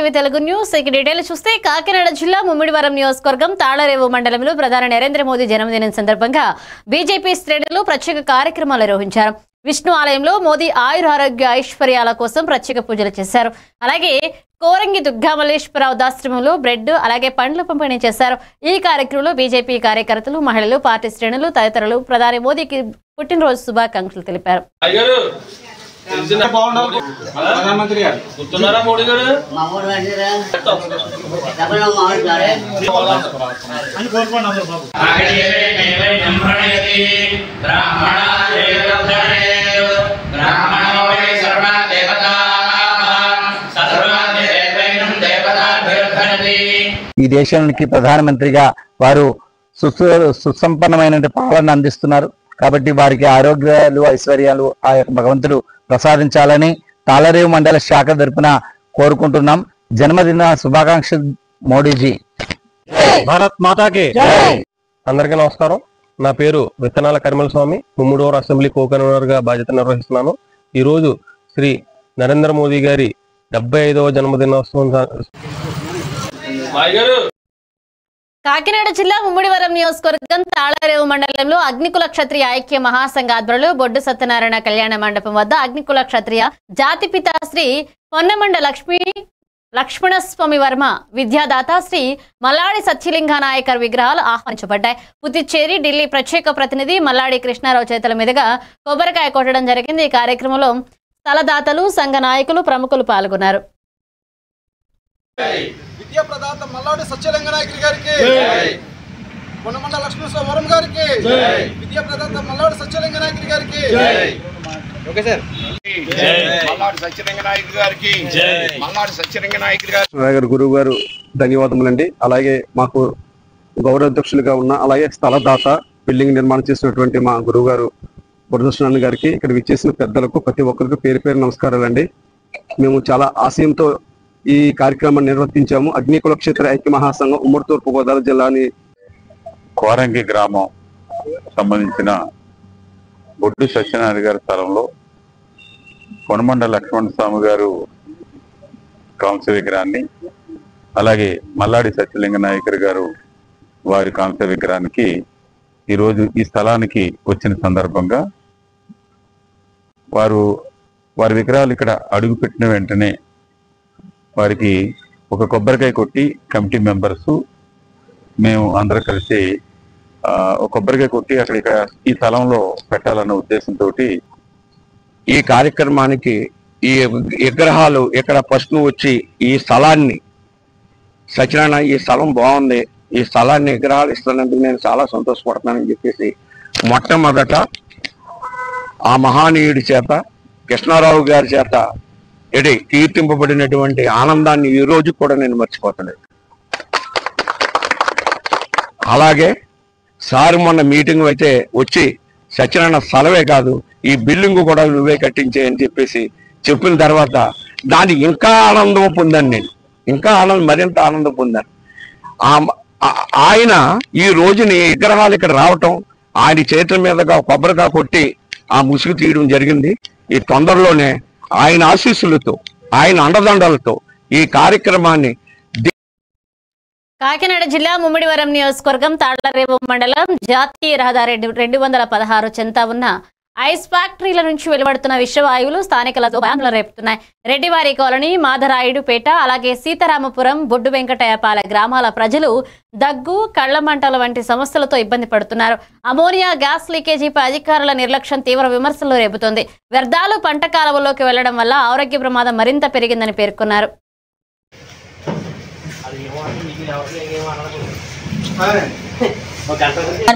TV Telugu news detail చూస్తే కాకినాడ జిల్లా ముమ్మిడివరం నియోజకవర్గం తాళరేవు మండలంలో ప్రధాని నరేంద్ర మోదీ జన్మదినం సందర్భంగా బీజేపీ శ్రేణులు ప్రత్యేక కార్యక్రమాలు నిర్వహించారు. విష్ణు ఆలయంలో మోదీ ఆయురారోగ్య ఐశ్వర్యాల కోసం ప్రత్యేక పూజలు చేశారు. అలాగే కోరంగి దుర్గామల్లేశ్వరరావు దాశ్రమంలో బ్రెడ్ అలాగే పండ్లు పంపిణీ చేశారు. ఈ కార్యక్రమంలో బీజేపీ కార్యకర్తలు, మహిళలు, పార్టీ శ్రేణులు తదితరులు ప్రధాని మోదీకి పుట్టినరోజు శుభాకాంక్షలు తెలిపారు. ప్రధానమంత్రి గారు గుర్తున్నారా మోడీ గారు అని కోరుకున్నాం బాబు. ఈ దేశానికి ప్రధానమంత్రిగా వారు సుసంపన్నమైన పాలన అందిస్తున్నారు. కాబట్టి వారికి ఆరోగ్యాలు, ఐశ్వర్యాలు ఆ యొక్క భగవంతుడు ప్రసాదించాలని తాళరేవు మండల శాఖ తరపున కోరుకుంటున్నాం. జన్మదిన శుభాకాంక్షలు మోడీజీ. భారత్ మాతాకి. అందరికీ నమస్కారం. నా పేరు విత్తనాల కరిమల స్వామి. ముమ్మిడివరం అసెంబ్లీ కో కన్వీనర్ గా బాధ్యత నిర్వహిస్తున్నాను. ఈ రోజు శ్రీ నరేంద్ర మోదీ గారి 75వ జన్మదినోత్సవం. కాకినాడ జిల్లా ముమ్మిడివరం నియోజకవర్గం తాళరేవు మండలంలో అగ్నికుల క్షత్రియ ఐక్య మహాసంఘ ఆధ్వర్యంలో బొడ్డు సత్యనారాయణ కళ్యాణ మండపం వద్ద అగ్నికుల క్షత్రియ జాతిపిత శ్రీ పొన్నమండ లక్ష్మణస్వామి వర్మ విద్యాదాత శ్రీ మల్లాడి సత్యలింగ నాయకర్ విగ్రహాలు ఆహ్వానించబడ్డాయి. పుదుచ్చేరి ఢిల్లీ ప్రత్యేక ప్రతినిధి మల్లాడి కృష్ణారావు చేతుల మీదుగా కొబ్బరికాయ కొట్టడం జరిగింది. ఈ కార్యక్రమంలో స్థలదాతలు, సంఘ నాయకులు, ప్రముఖులు పాల్గొన్నారు. విద్యా ప్రదాత మల్లాడి సత్యలింగ నాయకుడి గారికి, పొన్నమండ లక్ష్మణస్వామి వరం గారికి, విద్యా ప్రదాత మల్లాడి సత్యలింగ నాయకుడి గారికి, గురువు గారు ధన్యవాదములండి. అలాగే మాకు గౌరవ అధ్యక్షులుగా ఉన్న, అలాగే స్థలదాత బిల్డింగ్ నిర్మాణం చేసినటువంటి మా గురువు గారు వరదృష్ణ గారికి, ఇక్కడ విచ్చేసిన పెద్దలకు ప్రతి ఒక్కరికి పేరు పేరు నమస్కారాలండి. మేము చాలా ఆశయంతో ఈ కార్యక్రమాన్ని నిర్వర్తించాము. అగ్నికుల క్షేత్ర ఐక్య మహాసంఘం ఉమ్మడి తూర్పుగోదావరి జిల్లాని కోరంగి గ్రామం సంబంధించిన బొడ్డు సత్యనారాయణ గారి స్థలంలో కొనమండ లక్ష్మణ స్వామి గారు కాంస్య విగ్రహాన్ని, అలాగే మల్లాడి సత్యలింగ నాయకర్ గారు వారి కాంస్య విగ్రహానికి ఈరోజు ఈ స్థలానికి వచ్చిన సందర్భంగా వారి విగ్రహాలు ఇక్కడ అడుగు పెట్టిన వెంటనే వారికి ఒక కొబ్బరికాయ కొట్టి కమిటీ మెంబర్స్ మేము అందరూ కలిసి ఒక కొబ్బరికాయ కొట్టి అక్కడ ఈ స్థలంలో పెట్టాలన్న ఉద్దేశంతో ఈ కార్యక్రమానికి ఈ విగ్రహాలు ఇక్కడ ఫస్ట్ వచ్చి ఈ స్థలాన్ని సత్యనారాయణ, ఈ స్థలం బాగుంది, ఈ స్థలాన్ని విగ్రహాలు ఇస్తున్నందుకు నేను చాలా సంతోషపడుతున్నానని చెప్పేసి మొట్టమొదట ఆ మహానీయుడి చేత, కృష్ణారావు గారి చేత కీర్తింపబడినటువంటి ఆనందాన్ని ఈ రోజు కూడా నేను మర్చిపోతలేదు. అలాగే సార్ మొన్న మీటింగ్ అయితే వచ్చి సత్యనారాయణ స్థలమే కాదు ఈ బిల్డింగ్ కూడా నువ్వే కట్టించే అని చెప్పేసి చెప్పిన తర్వాత దాన్ని ఇంకా ఆనందం పొందాను. నేను ఇంకా మరింత ఆనందం పొందాను. ఆయన ఈ రోజుని విగ్రహాలు ఇక్కడ రావటం, ఆయన చేతుల మీదుగా కొబ్బరికాయ కొట్టి ఆ ముసుగు తీయడం జరిగింది. ఈ తొందరలోనే ఆయన ఆశీస్సులతో, ఆయన అండదండలతో ఈ కార్యక్రమాన్ని. కాకినాడ జిల్లా ముమ్మిడివరం నియోజకవర్గం తాళ్లరేవు మండలం జాతీయ రహదారి 216 చెంత ఉన్న ఐస్ ఫ్యాక్టరీల నుంచి వెలువడుతున్న విషవాయువులు స్థానికులతో భయాందోళన రేపుతున్నాయి. రెడ్డివారి కాలనీ, మాధరాయుడుపేట, అలాగే సీతారామపురం, బొడ్డు వెంకటయ్యపాల గ్రామాల ప్రజలు దగ్గు, కళ్లమంటల వంటి సమస్యలతో ఇబ్బంది పడుతున్నారు. అమోనియా గ్యాస్ లీకేజీపై అధికారుల నిర్లక్ష్యం తీవ్ర విమర్శలు రేపుతోంది. వ్యర్థాలు పంట కాలువలోకి వెళ్లడం వల్ల ఆరోగ్య ప్రమాదం మరింత పెరిగిందని పేర్కొన్నారు.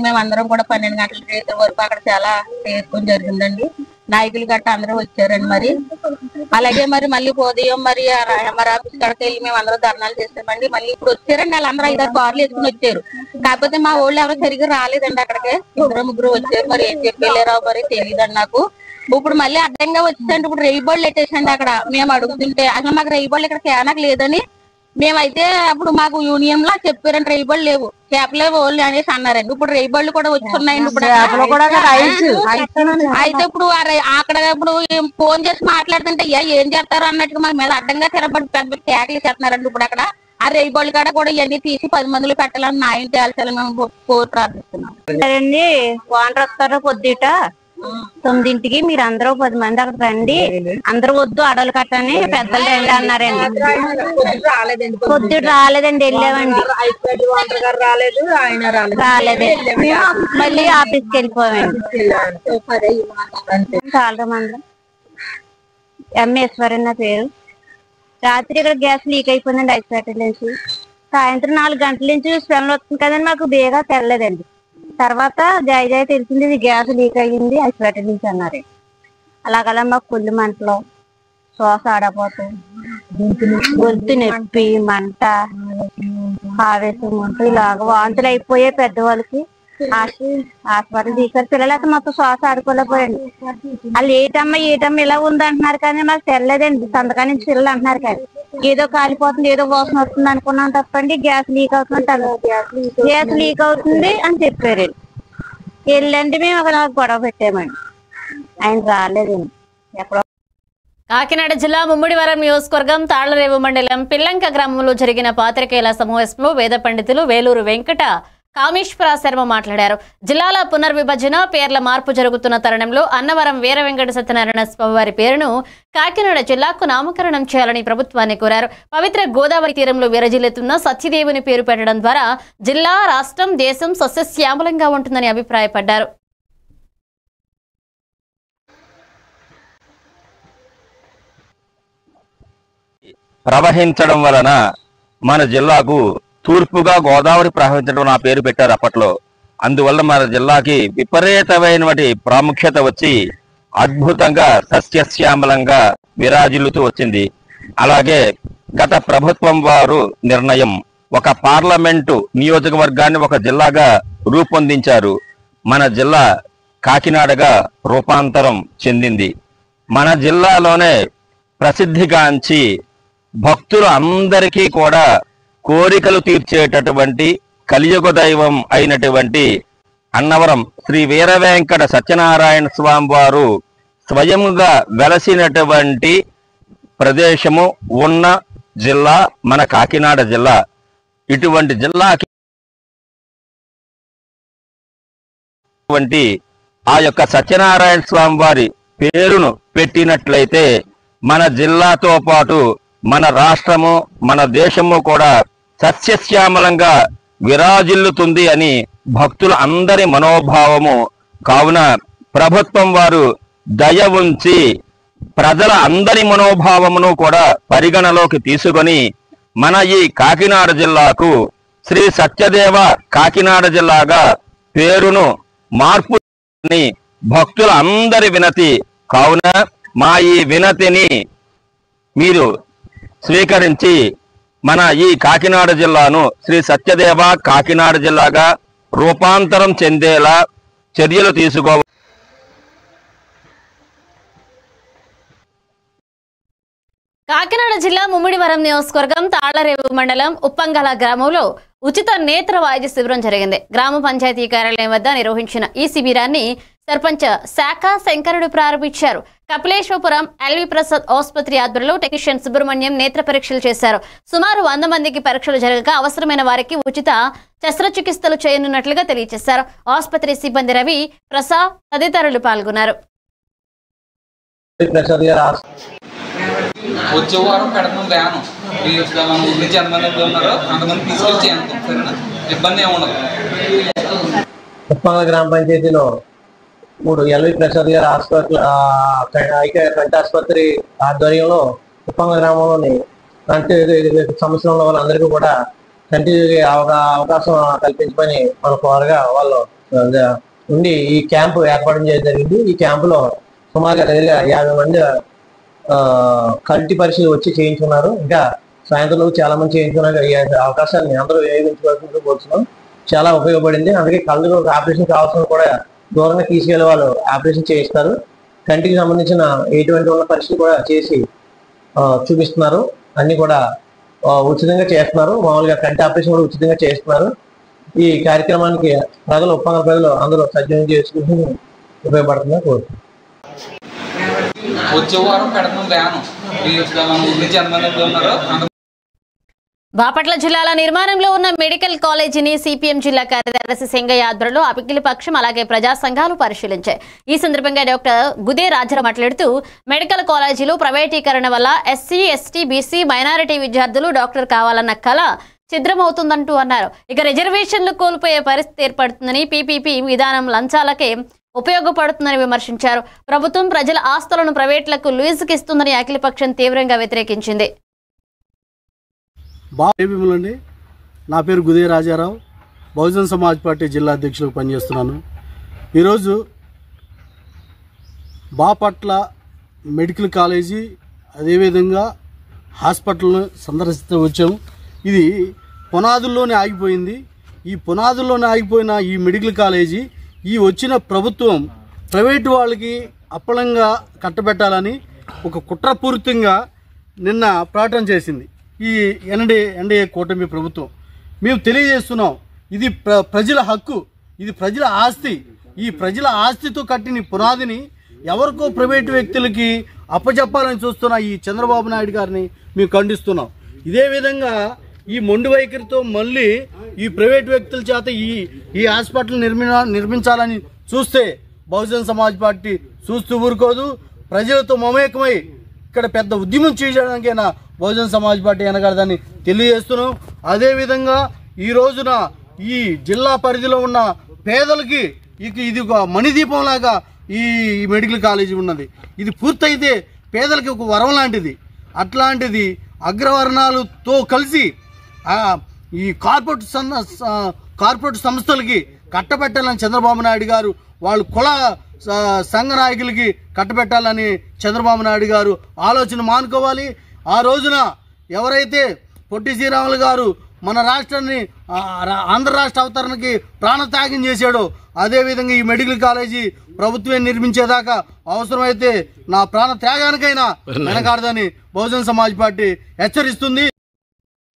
మేమందరం కూడా 12 గంటల వరకు అక్కడ చాలా చేసుకుని జరిగిందండి. నాయకులు గట్ట అందరూ వచ్చారండి. మరి అలాగే మళ్ళీ ఉదయం ఎంఆర్ ఆఫీస్ కడకి వెళ్ళి మేము అందరూ ధర్నాలు చేస్తామండి. మళ్ళీ ఇప్పుడు వచ్చారండి, వాళ్ళందరూ 5-6 కార్లు వేసుకుని వచ్చారు. కాకపోతే మా ఊళ్ళో ఎవరు సరిగ్గా రాలేదండి. అక్కడికి 2-3 వచ్చారు. మరి ఏం చెప్పి వెళ్ళారో మరి తెలియదండి నాకు. ఇప్పుడు మళ్ళీ అడ్డంగా వచ్చిందండి. ఇప్పుడు రైబోళ్ళు పెట్టేసండి అక్కడ. మేము అడుగుతుంటే అసలు మాకు రైబోళ్ళు ఇక్కడ కేనకు లేదని మేమైతే అప్పుడు మాకు యూనియన్ లా చెప్పారండి రైబళ్ళు లేవు చేపలే ఓన్లీ అనేసి అన్నారండి. ఇప్పుడు రైబళ్ళు కూడా వచ్చున్నాయండి. ఇప్పుడు అయితే ఇప్పుడు అక్కడ ఇప్పుడు ఫోన్ చేసి మాట్లాడుతుంటే ఏం చేస్తారు అన్నట్టుగా మా మీద అడ్డంగా తిరబడి పెద్ద కేకలు చేస్తున్నారండి. ఇప్పుడు అక్కడ ఆ రైబళ్ళు కాడ కూడా ఇవన్నీ తీసి 10 మందిలో పెట్టాలని న్యాయం తేల్చాలని మేము ప్రార్థిస్తున్నాం. సరేండి వానర్ వస్తారు పొద్దుట 9ంటికి మీరు అందరూ 10 మంది అక్కడ రండి, అందరూ వద్దు అడవులు కట్టని పెద్దలు రండి అన్నారండి. పొద్దుట రాలేదండి, వెళ్ళామండి రాలేదండి, మళ్ళీ ఆఫీస్కి వెళ్ళిపోయామండి. చాలా మంది ఎంఎస్వర్ నా పేరు. రాత్రి ఇక్కడ గ్యాస్ లీక్ అయిపోయిందండి ఐస్పేట నుంచి. సాయంత్రం 4 గంటల నుంచి స్మెల్ వస్తుంది కదండి, మాకు బేగా తెల్లదండి. తర్వాత జయ తెలిసింది ఇది గ్యాస్ లీక్ అయ్యింది ఐస్పేట నుంచి అన్నారు. అలాగలా మాకు కుళ్ళు మంటలు, శ్వాస ఆడపోతాం, గొంతు నొప్పి, మంట, ఆవేశం ఉంటూ ఇలాగ వాంతులు అయిపోయే పెద్దవాళ్ళకి హాస్పిటల్ తీసుకొని పిల్లలైతే మొత్తం శ్వాస ఆడుకోలేకపోయండి. వాళ్ళు ఏటమ్మా ఇలా ఉంది అంటున్నారు కానీ మాకు తెల్లదండి. సంతకాల నుంచి పిల్లలు అంటున్నారు కానీ ఏదో కాలిపోతుంది, ఏదో వాసన వస్తుంది అనుకున్నాం తప్పండి. గ్యాస్ లీక్ అవుతుంది, గ్యాస్ లీక్ అవుతుంది అని చెప్పారు. వెళ్ళండి మేము ఒక గొడవ పెట్టామండి, ఆయన రాలేదండి. ఎక్కడో కాకినాడ జిల్లా ముమ్మిడివరం నియోజకవర్గం తాళ్లరేవు మండలం పిల్లంక గ్రామంలో జరిగిన పాత్రికేయుల సమావేశంలో వేద పండితులు వేలూరు వెంకట కామేశ్వర శర్మ మాట్లాడారు. జిల్లాల పునర్విభజన పేర్ల మార్పు జరుగుతున్న తరుణంలో అన్నవరం వీర వెంకట సత్యనారాయణ స్వామివారి పేరును కాకినాడ జిల్లాకు నామకరణం చేయాలని ప్రభుత్వాన్ని కోరారు. పవిత్ర గోదావరి తీరంలో విరజిల్లుతున్న సత్యదేవుని పేరు పెట్టడం ద్వారా జిల్లా, రాష్ట్రం, దేశం సస్యశ్యామలంగా ఉంటుందని అభిప్రాయపడ్డారు. ప్రవహించడం వలన మన జిల్లాకు తూర్పుగా గోదావరి ప్రవహించడం నా పేరు పెట్టారు అప్పట్లో. అందువల్ల మన జిల్లాకి విపరీతమైనటువంటి ప్రాముఖ్యత వచ్చి అద్భుతంగా సస్యశ్యామలంగా విరాజిల్లుతూ వచ్చింది. అలాగే గత ప్రభుత్వం వారు నిర్ణయం ఒక పార్లమెంటు నియోజకవర్గాన్ని ఒక జిల్లాగా రూపొందించారు. మన జిల్లా కాకినాడగా రూపాంతరం చెందింది. మన జిల్లాలోనే ప్రసిద్ధిగాంచి భక్తులు అందరికీ కూడా కోరికలు తీర్చేటటువంటి కలియుగ దైవం అయినటువంటి అన్నవరం శ్రీ వీర వెంకట సత్యనారాయణ స్వామి వారు స్వయంగా వెలసినటువంటి ప్రదేశము ఉన్న జిల్లా మన కాకినాడ జిల్లా. ఇటువంటి జిల్లాకి ఆ యొక్క సత్యనారాయణ స్వామి వారి పేరును పెట్టినట్లయితే మన జిల్లాతో పాటు మన రాష్ట్రము, మన దేశము కూడా సస్యశ్యామలంగా విరాజిల్లుతుంది అని భక్తుల అందరి మనోభావము. కావున ప్రభుత్వం వారు దయ ఉంచి ప్రజల అందరి మనోభావమును కూడా పరిగణలోకి తీసుకొని మన ఈ కాకినాడ జిల్లాకు శ్రీ సత్యదేవ కాకినాడ జిల్లాగా పేరును మార్పు భక్తుల అందరి వినతి. కావున మా ఈ వినతిని మీరు స్వీకరించి మన ఈ కాకినాడ జిల్లాను శ్రీ సత్యదేవ కాకినాడ జిల్లాగా రూపాంతరం చెందేలా చర్యలు తీసుకోవాలి. కాకినాడ జిల్లా ముమ్మిడివరం నియోజకవర్గం తాళ్లరేవు మండలం ఉప్పంగల గ్రామంలో ఉచిత నేత్ర వైద్య శిబిరం జరిగింది. గ్రామ పంచాయతీ కార్యాలయం వద్ద నిర్వహించిన ఈ శిబిరాన్ని సర్పంచ్ శాఖ శంకరుడు ప్రారంభించారు. కపిలేశ్వరపురం ఎల్వి ప్రసాద్ ఆసుపత్రి ఆధ్వర్యంలో టెక్నీషియన్ సుబ్రహ్మణ్యం నేత్ర పరీక్షలు చేశారు. సుమారు 100 మందికి పరీక్షలు జరగగా అవసరమైన వారికి ఉచిత శస్త్రచికిత్సలు చేయనున్నట్లుగా తెలియజేశారు. ఆసుపత్రి సిబ్బంది రవి, ప్రసాద్ తదితరులు పాల్గొన్నారు. వచ్చే వారం పెడతాం వ్యాను. మన ఊరి నుంచి ఎంతమంది ఉన్నారో అంతమంది తీసుకొచ్చి సరేనా, ఇబ్బంది ఏమి ఉండదు. ఉప్పంగ గ్రామ పంచాయతీలో 3 ఎల్వి ప్రసాద్ గారి హాస్పిటల్ ఐక్య కంటి ఆసుపత్రి ఆధ్వర్యంలో ఉప్పంగ గ్రామంలోని కంటి సమస్యలు ఉన్న వాళ్ళందరికీ కూడా కంటి అవకాశం కల్పించమని మన కోరగా వాళ్ళు ఉండి ఈ క్యాంపు ఏర్పాటు చేయడం జరిగింది. ఈ క్యాంపులో సుమారుగా 50 మంది కంటి పరీక్షలు వచ్చి చేయించుకున్నారు. ఇంకా సాయంత్రంలో చాలా మంది చేయించుకున్నారు. ఈ అవకాశాన్ని అందరూ వినియోగించుకోవాల్సిందిగా కోరుతున్నాం. చాలా ఉపయోగపడింది. అందుకే కళ్ళు ఆపరేషన్ కావాల్సిన కూడా దూరంగా తీసుకెళ్లే వాళ్ళు ఆపరేషన్ చేయిస్తారు. కంటికి సంబంధించిన ఎటువంటి ఉన్న పరీక్షలు కూడా చేసి చూపిస్తున్నారు. అన్ని కూడా ఉచితంగా చేస్తున్నారు. మామూలుగా కంటి ఆపరేషన్ కూడా ఉచితంగా చేస్తున్నారు. ఈ కార్యక్రమానికి ఉప్పంగ ప్రజలు అందరూ సద్వినియోగం చేసుకుని ఉపయోగపడుతుందని కోరుతున్నాను. వచ్చే వారం పెడతాం వ్యాను. మన ఊరి నుంచి ఎంతమంది ఉన్నారు బాపట్ల జిల్లాల నిర్మాణంలో ఉన్న మెడికల్ కాలేజీని సిపిఎం జిల్లా కార్యదర్శి సింగయ్య ఆధ్వర్యంలో అఖిల పక్షం అలాగే ప్రజా సంఘాలు పరిశీలించాయి. ఈ సందర్భంగా డాక్టర్ గుదే రాజారావు మాట్లాడుతూ మెడికల్ కాలేజీలు ప్రైవేటీకరణ వల్ల ఎస్సీ, ఎస్టీ, బీసీ, మైనారిటీ విద్యార్థులు డాక్టర్ కావాలన్న కళ ఛిద్రమవుతుందంటూ అన్నారు. ఇక రిజర్వేషన్లు కోల్పోయే పరిస్థితి ఏర్పడుతుందని, పీపీపీ విధానం లంచాలకే ఉపయోగపడుతుందని విమర్శించారు. ప్రభుత్వం ప్రజల ఆస్తులను ప్రైవేట్లకు లీజుకి ఇస్తుందని అఖిలపక్షం తీవ్రంగా వ్యతిరేకించింది. అండి, నా పేరు గుదే రాజారావు, బహుజన్ సమాజ్ పార్టీ జిల్లా అధ్యక్షులకు పనిచేస్తున్నాను. ఈరోజు బాపట్ల మెడికల్ కాలేజీ అదేవిధంగా హాస్పిటల్ను సందర్శిస్తూ వచ్చాము. ఇది పునాదుల్లోనే ఆగిపోయింది. ఈ పునాదుల్లోనే ఆగిపోయిన ఈ మెడికల్ కాలేజీ ఈ వచ్చిన ప్రభుత్వం ప్రైవేటు వాళ్ళకి అప్పలంగా కట్టబెట్టాలని ఒక కుట్రపూరితంగా నిన్న ప్రకటన చేసింది ఈ ఎన్డీఏ కూటమి ప్రభుత్వం. మేము తెలియజేస్తున్నాం, ఇది ప్రజల హక్కు, ఇది ప్రజల ఆస్తి. ఈ ప్రజల ఆస్తితో కట్టిన పునాదిని ఎవరికో ప్రైవేటు వ్యక్తులకి అప్పచెప్పాలని చూస్తున్న ఈ చంద్రబాబు నాయుడు గారిని మేము ఖండిస్తున్నాం. ఇదే విధంగా ఈ మొండి వైఖరితో మళ్ళీ ఈ ప్రైవేటు వ్యక్తుల చేత ఈ హాస్పిటల్ నిర్మించాలని చూస్తే బహుజన్ సమాజ్ పార్టీ చూస్తూ ఊరుకోదు. ప్రజలతో మమేకమై ఇక్కడ పెద్ద ఉద్యమం చేయడానికైనా బహుజన్ సమాజ్ పార్టీ వెనకాడదని తెలియజేస్తున్నాం. అదేవిధంగా ఈ రోజున ఈ జిల్లా పరిధిలో ఉన్న పేదలకి ఇది ఒక మణిదీపంలాగా ఈ మెడికల్ కాలేజీ ఉన్నది. ఇది పూర్తయితే పేదలకి ఒక వరం లాంటిది. అట్లాంటిది అగ్రవర్ణాలతో కలిసి ఈ కార్పొరేట్ సంస్థలకి కట్టబెట్టాలని చంద్రబాబు నాయుడు గారు, వాళ్ళు కుల సంఘ నాయకులకి కట్టబెట్టాలని చంద్రబాబు నాయుడు గారు ఆలోచన మానుకోవాలి. ఆ రోజున ఎవరైతే పొట్టి శ్రీరాములు గారు మన రాష్ట్రాన్ని ఆంధ్ర రాష్ట్ర అవతరణకి ప్రాణత్యాగం చేశాడో అదేవిధంగా ఈ మెడికల్ కాలేజీ ప్రభుత్వమే నిర్మించేదాకా అవసరమైతే నా ప్రాణ త్యాగానికైనా వెనకాడదని బహుజన్ సమాజ్ పార్టీ హెచ్చరిస్తుంది.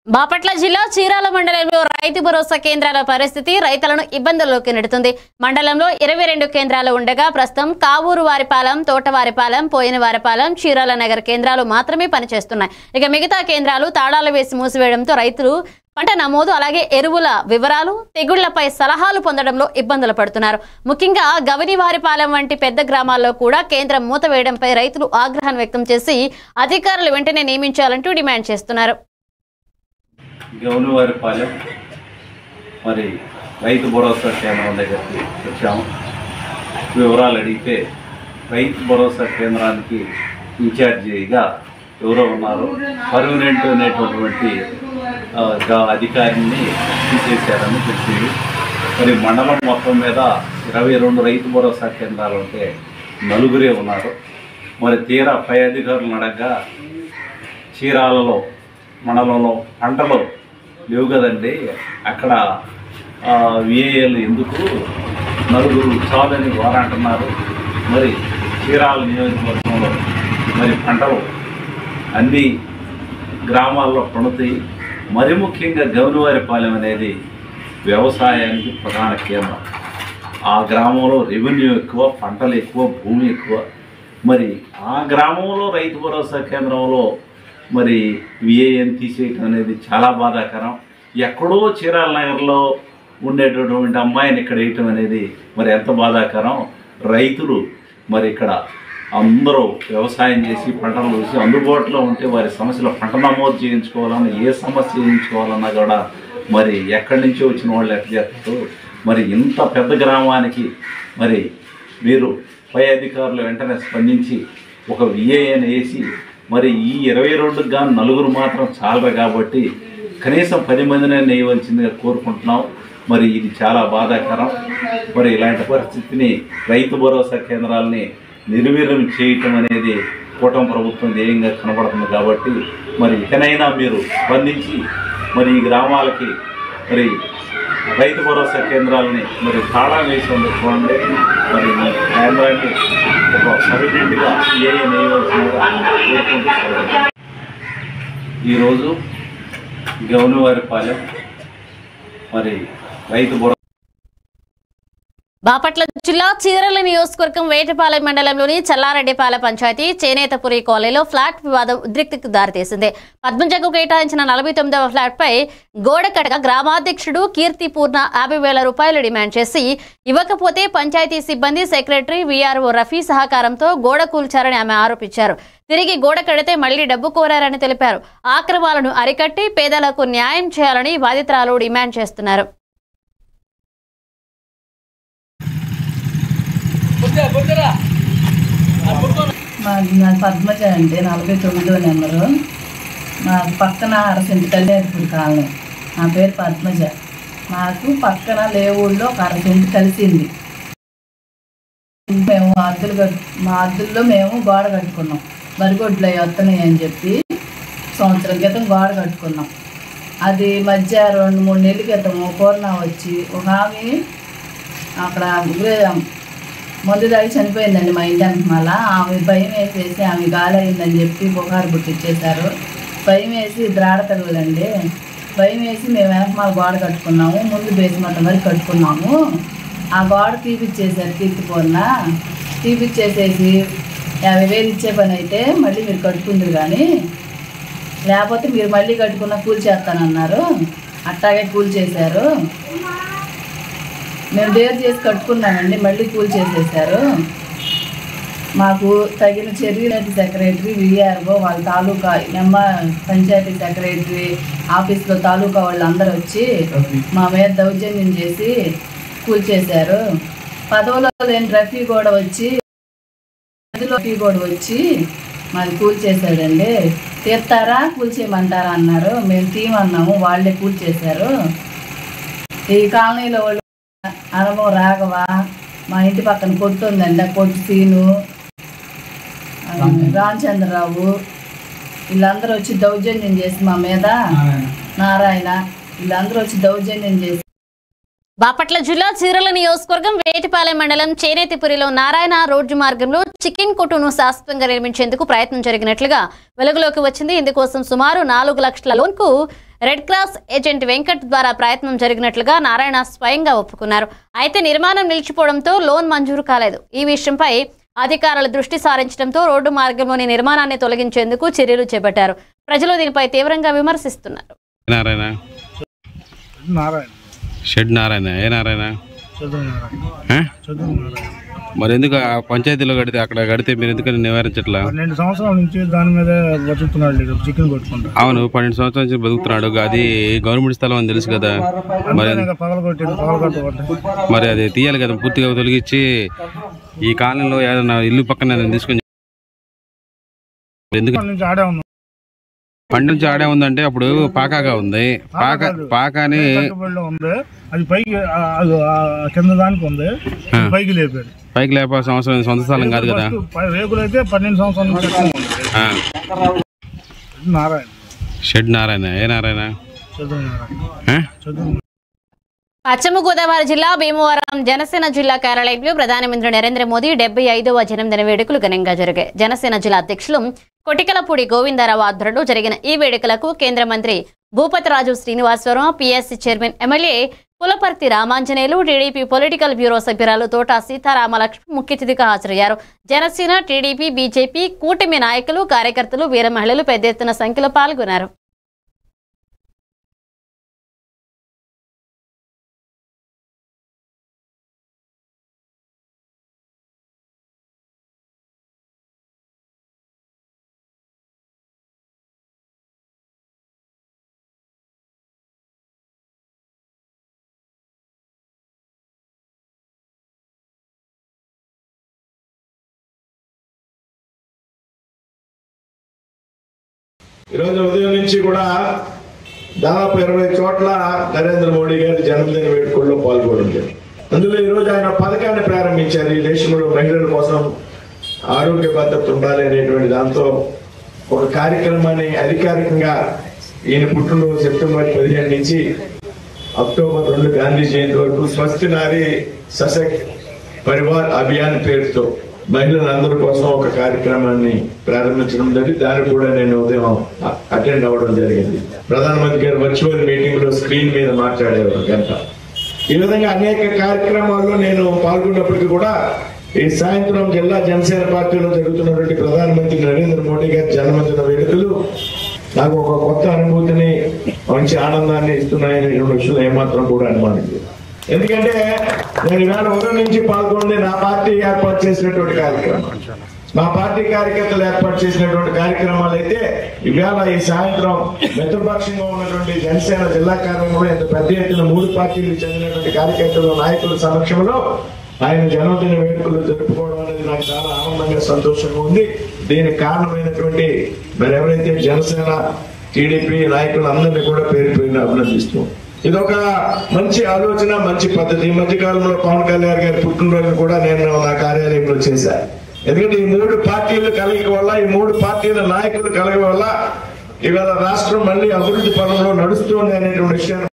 బాపట్ల జిల్లా చీరాల మండలంలో రైతు భరోసా కేంద్రాల పరిస్థితి రైతులను ఇబ్బందుల్లోకి నెడుతుంది. మండలంలో 22 కేంద్రాలు ఉండగా ప్రస్తుతం కావూరు వారిపాలెం, తోటవారిపాలెం, పోయినవారిపాలెం, చీరాల నగర్ కేంద్రాలు మాత్రమే పనిచేస్తున్నాయి. ఇక మిగతా కేంద్రాలు తాళాలు వేసి మూసివేయడంతో రైతులు పంట నమోదు అలాగే ఎరువుల వివరాలు, తెగుళ్లపై సలహాలు పొందడంలో ఇబ్బందులు పడుతున్నారు. ముఖ్యంగా గవినివారిపాలెం వంటి పెద్ద గ్రామాల్లో కూడా కేంద్రం మూతవేయడంపై రైతులు ఆగ్రహం వ్యక్తం చేసి అధికారులు వెంటనే నియమించాలంటూ డిమాండ్ చేస్తున్నారు. గౌనివారిపాలెం మరి రైతు భరోసా కేంద్రం దగ్గరికి వచ్చాము. వివరాలు అడిగితే రైతు భరోసా కేంద్రానికి ఇన్ఛార్జిగా ఎవరో ఉన్నారు, పర్మనెంట్ అనేటటువంటి అధికారిని తీసేశారని తెలిసింది. మరి మండలం మొత్తం మీద 22 రైతు భరోసా కేంద్రాలు ఉంటే 4 ఉన్నారు. మరి తీరా పై అధికారులను అడగగా చీరాలలో మండలంలో పంటలు లేవు కదండి, అక్కడ విఏఎల్ ఎందుకు 4 చాలని వారు అంటున్నారు. మరి చీరాల నియోజకవర్గంలో మరి పంటలు అన్ని గ్రామాల్లో పండుతాయి. మరి ముఖ్యంగా గౌనివారిపాలెం అనేది వ్యవసాయానికి ప్రధాన కేంద్రం. ఆ గ్రామంలో రెవెన్యూ ఎక్కువ, పంటలు ఎక్కువ, భూమి ఎక్కువ. మరి ఆ గ్రామంలో రైతు భరోసా కేంద్రంలో మరి విఏఎన్ తీసేయటం అనేది చాలా బాధాకరం. ఎక్కడో చీరాల నగర్లో ఉండేటటువంటి అమ్మాయిని ఇక్కడ వేయటం అనేది మరి ఎంత బాధాకరం. రైతులు మరి ఇక్కడ అందరూ వ్యవసాయం చేసి పంటలు వేసి అందుబాటులో ఉంటే వారి సమస్యలు పంట నమోదు చేయించుకోవాలన్నా, ఏ సమస్య చేయించుకోవాలన్నా కూడా మరి ఎక్కడి నుంచో వచ్చిన వాళ్ళు ఎట్లా చేస్తారు. మరి ఇంత పెద్ద గ్రామానికి మరి మీరు పై అధికారులు వెంటనే స్పందించి ఒక విఏఎన్ వేసి మరి ఈ 22కి గాను 4 మాత్రం చాలరు కాబట్టి కనీసం 10 మందినే వేయవలసిందిగా కోరుకుంటున్నాం. మరి ఇది చాలా బాధాకరం. మరి ఇలాంటి పరిస్థితిని రైతు భరోసా కేంద్రాలని నిర్వీర్యం చేయటం అనేది కూటమి ప్రభుత్వం ధ్యేయంగా కనబడుతుంది. కాబట్టి మరి ఇకనైనా మీరు స్పందించి మరి ఈ గ్రామాలకి మరి రైతు భరోసా కేంద్రాలని మరి తాళం వేసి చూడండి. మరి ఈ కేంద్రాన్ని ఒక పర్మనెంట్గా వేయవలసిందిగా కోరుకుంటూ ఈరోజు గౌనవారిపాలెం మరి రైతు భరోసా. బాపట్ల జిల్లా చీరల నియోజకవర్గం వేటపాలెం మండలంలోని చల్లారెడ్డిపాలెం పంచాయతీ చేనేతపురి కాలనీలో ఫ్లాట్ వివాదం ఉద్రిక్తకు దారితీసింది. పద్మజకు కేటాయించిన 49వ ఫ్లాట్ పై గోడ కట్టగా గ్రామాధ్యక్షుడు కీర్తిపూర్ణ 50,000 రూపాయలు డిమాండ్ చేసి ఇవ్వకపోతే పంచాయతీ సిబ్బంది సెక్రటరీ వీఆర్ఓ రఫీ సహకారంతో గోడ కూల్చారని ఆమె ఆరోపించారు. తిరిగి గోడ కడితే మళ్లీ డబ్బు కోరారని తెలిపారు. ఆక్రమాలను అరికట్టి పేదలకు న్యాయం చేయాలని బాధితురాలు డిమాండ్ చేస్తున్నారు. నా పద్మజ అండి, 49వ నెంబరు. మా పక్కన అరసెంట్ కలిపి కాలనీ. నా పేరు పద్మజ. నాకు పక్కన లేవుల్లో ఒక అరసెంట్ కలిసింది. మేము మా అద్దుల్లో మేము గోడ కట్టుకున్నాం. బరిగొడ్లు అవి వస్తున్నాయి అని చెప్పి సంవత్సరం క్రితం గోడ కట్టుకున్నాం. అది మధ్య 2-3 నెలల క్రితం కరోనా వచ్చి ఒక ఆమె అక్కడ మందు తాగి చనిపోయిందండి మా ఇంటి మళ్ళా. ఆమె భయం వేసేసి ఆమె గాలి అయిందని చెప్పి బొకారు పుట్టించేశారు. భయం వేసి 2 ఆడపిల్లలండి. భయం వేసి మేము వెనకమాల గోడ కట్టుకున్నాము. ముందు బేస్మెంట్ వరకు కట్టుకున్నాము. ఆ గోడ తీపిచ్చేసారు. తీపిచ్చేసేసి 50,000 ఇచ్చే పని అయితే మళ్ళీ మీరు కట్టుకుందరు కానీ లేకపోతే మీరు మళ్ళీ కట్టుకున్న కూల్చేస్తానన్నారు. అట్టాగే కూల్చేశారు. మేము డేర్ చేసి కట్టుకున్నామండి, మళ్ళీ కూల్చేసేసారు. మాకు తగిన చర్యలు సెక్రటరీ వీఆర్ఓ వాళ్ళ తాలూకా పంచాయతీ సెక్రటరీ ఆఫీస్లో తాలూకా వాళ్ళు అందరూ వచ్చి మా మీద దౌర్జన్యం చేసి కూల్చేశారు. పదవులో లేని రఫీ కూడా వచ్చి మాది కూల్చేశాడండి. తీస్తారా కూల్చేయమంటారా అన్నారు. మేము తీయమన్నాము, వాళ్ళే కూల్చేశారు. ఈ కాలనీలో వాళ్ళు అనమో రాఘవ, మా ఇంటి పక్కన కొట్టు ఉందండి, ఆ కొట్టు సీను, రామచంద్రరావు వీళ్ళందరూ వచ్చి దౌర్జన్యం చేసి మా మీద, నారాయణ వీళ్ళందరూ వచ్చి దౌర్జన్యం చేసి. బాపట్ల జిల్లా చీరల నియోజకవర్గం వేటిపాలెం మండలం చేనేతిపురిలో నారాయణ రోడ్డు మార్గంలో చికెన్ కొట్టును శాశ్వతంగా నిర్మించేందుకు ప్రయత్నం జరిగినట్లుగా వెలుగులోకి వచ్చింది. ఇందుకోసం సుమారు 4 లక్షల లోన్కు రెడ్ క్రాస్ ఏజెంట్ వెంకట్ ద్వారా ప్రయత్నం జరిగినట్లుగా నారాయణ స్వయంగా ఒప్పుకున్నారు. అయితే నిర్మాణం నిలిచిపోవడంతో లోన్ మంజూరు కాలేదు. ఈ విషయంపై అధికారుల దృష్టి సారించడంతో రోడ్డు మార్గంలోని నిర్మాణాన్ని తొలగించేందుకు చర్యలు చేపట్టారు. ప్రజలు దీనిపై తీవ్రంగా విమర్శిస్తున్నారు. షెడ్ నారాయణ ఏ నారాయణ మరి ఎందుకు ఆ పంచాయతీలో కడితే అక్కడ కడితే మీరు ఎందుకని నివారించట్లా? 12 సంవత్సరాల నుంచి దాని మీద బతుకుతున్నాడు, చికెన్ కొట్టుకుంటా. అవును, 12 సంవత్సరాల నుంచి బతుకుతున్నాడు. అది గవర్నమెంట్ స్థలం అని తెలుసు కదా, మరి అది తీయాలి కదా, పూర్తిగా తొలగించి ఈ కాలంలో ఏదైనా ఇల్లు పక్కన తీసుకుని ఎందుకు పండు నుంచి ఆడే ఉందంటే అప్పుడు పాకాగా ఉంది. పాకాని అది పైకి కింద దానికి ఉంది, పైకి లేపాడు. పైకి లేపాల్సిన అవసరం సొంత స్థలం కాదు కదా. రేకులు అయితే 12 సంవత్సరాల నుంచి నారాయణ షెడ్ నారాయణ ఏ నారాయణ పశ్చిమ గోదావరి జిల్లా భీమవరం జనసేన జిల్లా కార్యాలయంలో ప్రధానమంత్రి నరేంద్ర మోదీ 75వ జన్మదిన వేడుకలు ఘనంగా జరిగాయి. జనసేన జిల్లా అధ్యక్షులు కొటికలపూడి గోవిందరావు ఆధ్వర్యంలో జరిగిన ఈ వేడుకలకు కేంద్ర మంత్రి Bhupathiraju Srinivasavaram, PSC chairman MLA Pulaparthi Ramanjaneyulu, TDP political bureau సభ్యురాలు తోట సీతారామలక్ష్మి ముఖ్య అతిథిగా హాజరయ్యారు. జనసేన, టీడీపీ, బీజేపీ కూటమి నాయకులు, కార్యకర్తలు, వీర మహిళలు పెద్ద ఎత్తున సంఖ్యలో పాల్గొన్నారు. ఈరోజు ఉదయం నుంచి కూడా దాదాపు 20 చోట్ల నరేంద్ర మోడీ గారి జన్మదిన వేడుకల్లో పాల్గొంది. అందులో ఈరోజు ఆయన పథకాన్ని ప్రారంభించారు. ఈ దేశంలో మహిళల కోసం ఆరోగ్య భద్రత ఉండాలి అనేటువంటి దాంతో ఒక కార్యక్రమాన్ని అధికారికంగా ఈయన పుట్టినరోజు సెప్టెంబర్ 15 నుంచి అక్టోబర్ 2 గాంధీ జయంతి వరకు స్వస్తి నారీ సశక్త్ పరివార్ అభియాన్ పేరుతో మహిళలందరి కోసం ఒక కార్యక్రమాన్ని ప్రారంభించడం జరిగింది. దానికి కూడా నేను ఉదయం అటెండ్ అవ్వడం జరిగింది. ప్రధానమంత్రి గారు వర్చువల్ మీటింగ్ లో స్క్రీన్ మీద మాట్లాడారు ఒక గంట. ఈ విధంగా అనేక కార్యక్రమాల్లో నేను పాల్గొన్నప్పటికీ కూడా ఈ సాయంత్రం జిల్లా జనసేన పార్టీలో జరుగుతున్నటువంటి ప్రధానమంత్రి నరేంద్ర మోడీ గారి జన్మదిన వేడుకలు నాకు ఒక కొత్త అనుభూతిని, మంచి ఆనందాన్ని ఇస్తున్నాయనేటువంటి విషయంలో ఏమాత్రం కూడా అనుమానించలేదు. ఎందుకంటే నేను ఇవాళ ఉదయం నుంచి పాల్గొంది నా పార్టీ ఏర్పాటు చేసినటువంటి కార్యక్రమం, మా పార్టీ కార్యకర్తలు ఏర్పాటు చేసినటువంటి కార్యక్రమాలు అయితే ఇవాళ ఈ సాయంత్రం మిత్రపక్షంగా ఉన్నటువంటి జనసేన జిల్లా కార్యాలయంలో ఎంత పెద్ద ఎత్తున 3 పార్టీలకు చెందినటువంటి కార్యకర్తలు నాయకుల సమక్షంలో ఆయన జన్మదిన వేడుకలు జరుపుకోవడం అనేది నాకు చాలా ఆనందంగా సంతోషంగా ఉంది. దీనికి కారణమైనటువంటి మరి ఎవరైతే జనసేన టీడీపీ నాయకులందరినీ కూడా పేరు పేరున అభినందిస్తున్నాం. ఇదొక మంచి ఆలోచన, మంచి పద్ధతి. ఈ మధ్య కాలంలో పవన్ కళ్యాణ్ గారి పుట్టినరోజు కూడా నేను నా కార్యాలయంలో చేశాను. ఎందుకంటే ఈ 3 పార్టీల కలయిక వల్ల, ఈ 3 పార్టీల నాయకుల కలయిక వల్ల ఇవాళ రాష్ట్రం మళ్ళీ అభివృద్ధి పదంలో నడుస్తుంది అనేటువంటి విషయాన్ని.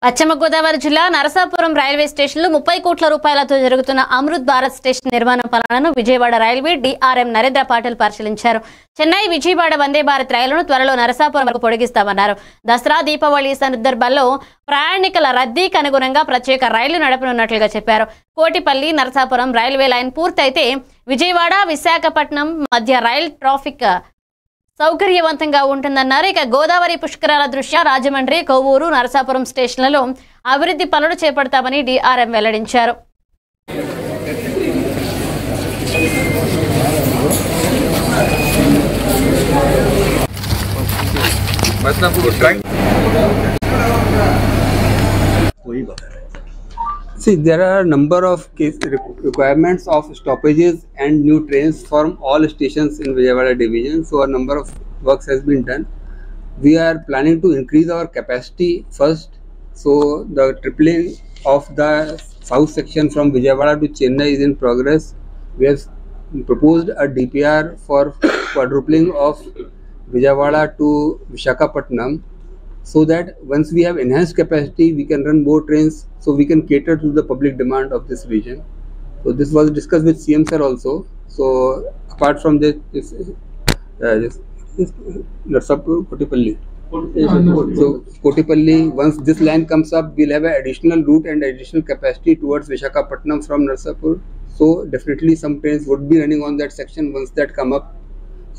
పశ్చిమ గోదావరి జిల్లా నరసాపురం రైల్వే స్టేషన్లో 30 కోట్ల రూపాయలతో జరుగుతున్న అమృత్ భారత్ స్టేషన్ నిర్మాణం పనులను విజయవాడ రైల్వే DRM నరేంద్ర పాటిల్ పరిశీలించారు. చెన్నై విజయవాడ వందే భారత్ రైలును త్వరలో నరసాపురం వరకు పొడిగిస్తామన్నారు. దసరా దీపావళి సందర్భాల్లో ప్రయాణికుల రద్దీకి అనుగుణంగా ప్రత్యేక రైళ్లు నడపనున్నట్లుగా చెప్పారు. కోటిపల్లి నరసాపురం రైల్వే లైన్ పూర్తయితే విజయవాడ విశాఖపట్నం మధ్య రైల్ ట్రాఫిక్ సౌకర్యవంతంగా ఉంటుందన్నారు. ఇక గోదావరి పుష్కరాల దృష్ట్యా రాజమండ్రి, కొవ్వూరు, నరసాపురం స్టేషన్లలో అభివృద్ధి పనులు చేపడతామని DRM వెల్లడించారు. See, there are a number of requirements of stoppages and new trains from all stations in Vijayawada division. So a number of works has been done. We are planning to increase our capacity first. So the tripling of the south section from Vijayawada to Chennai is in progress. We have proposed a DPR for quadrupling of Vijayawada to Visakhapatnam, so that once we have enhanced capacity, we can run more trains, so we can cater to the public demand of this region. So this was discussed with CM sir also. So apart from this Kotipalli. So Kotipalli, once this line comes up, we'll have an additional route and additional capacity towards Visakhapatnam from Narsapur. So definitely some trains would be running on that section once that come up.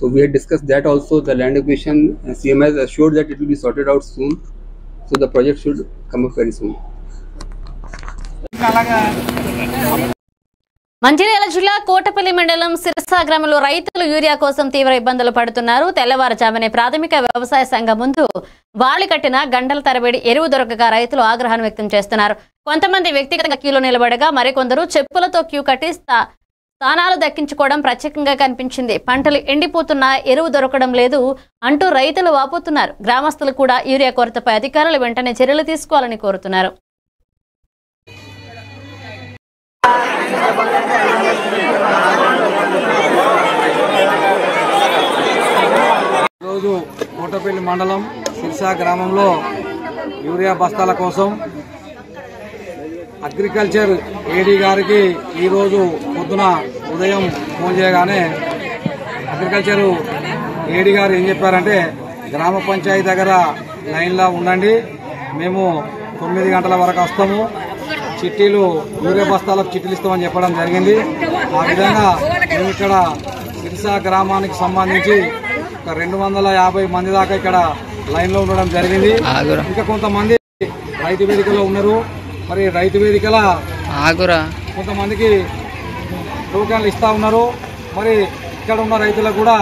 So we had discussed that also. The land acquisition, CM has assured that it will be sorted out soon. So the project should come up very soon. Mancherial జిల్లా కోటపల్లి మండలం సిరసా గ్రామంలో రైతులు urea కోసం తీవ్ర ఇబ్బందులు పడుతున్నారు. తెల్లవారుజామునే ప్రాథమిక వ్యవసాయ సంఘం ముందు వాళ్లు కట్టిన గంటల తరబడి ఎరువు దొరకక రైతులు ఆగ్రహాన్ని వ్యక్తం చేస్తున్నారు. కొంతమంది వ్యక్తిగతంగా క్యూలో నిలబడగా మరికొందరు చెప్పులతో క్యూ కట్టి స్థానాలు దక్కించుకోవడం ప్రత్యేకంగా కనిపించింది. పంటలు ఎండిపోతున్నా ఎరువు దొరకడం లేదు అంటూ రైతులు వాపోతున్నారు. గ్రామస్తులు కూడా యూరియా కొరతపై అధికారులు వెంటనే చర్యలు తీసుకోవాలని కోరుతున్నారు. ఈరోజు కోటపల్లి మండలం సిర్సా గ్రామంలో యూరియా బస్తాల కోసం అగ్రికల్చర్ ఏడీ గారికి ఈరోజు పొద్దున ఉదయం ఫోన్ చేయగానే అగ్రికల్చర్ ఏడీ గారు ఏం చెప్పారంటే, గ్రామ పంచాయతీ దగ్గర లైన్లో ఉండండి, మేము 9 గంటల వరకు వస్తాము, చిట్టీలు యూరియా బస్తాలకు చిట్టీలు ఇస్తామని చెప్పడం జరిగింది. ఆ విధంగా మేము ఇక్కడ సిర్సా గ్రామానికి సంబంధించి ఒక 250 మంది దాకా ఇక్కడ లైన్లో ఉండడం జరిగింది. ఇంకా కొంతమంది రైతు వేదికలో ఉన్నారు. మరి రైతు వేదికల కొంతమందికి టోకెన్లు ఇస్తా ఉన్నారు. మరి ఇక్కడ ఉన్న రైతులకు కూడా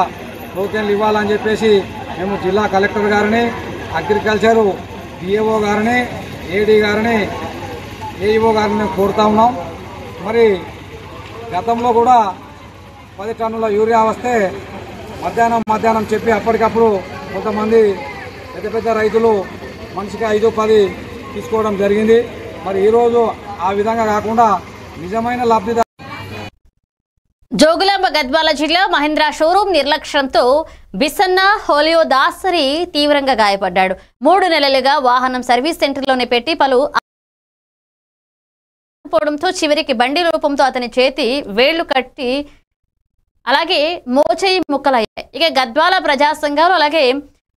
టోకెన్లు ఇవ్వాలని చెప్పేసి మేము జిల్లా కలెక్టర్ గారిని, అగ్రికల్చర్ డిఏఓ గారిని, ఏడీ గారిని, ఏఈఓ గారిని కోరుతా ఉన్నాం. మరి గతంలో కూడా 10 టన్నుల యూరియా వస్తే మధ్యాహ్నం చెప్పి అప్పటికప్పుడు కొంతమంది పెద్ద రైతులు మనిషికి 5-10 తీసుకోవడం జరిగింది. మరి ఈరోజు ఆ విధంగా కాకుండా నిజమైన లబ్ధిదారు. జోగులాంబ గద్వాల జిల్లా మహీంద్రా షోరూం నిర్లక్ష్యంతో బిసన్న హోలియో దాసరి తీవ్రంగా గాయపడ్డాడు. 3 నెలలుగా వాహనం సర్వీస్ సెంటర్లోనే పెట్టి పలు పోవడంతో చివరికి బండి రూపంతో అతని చేతి వేళ్లు కట్టి అలాగే మోచేయి ముక్కలయ్యాయి. ఇక గద్వాల ప్రజా సంఘాలు అలాగే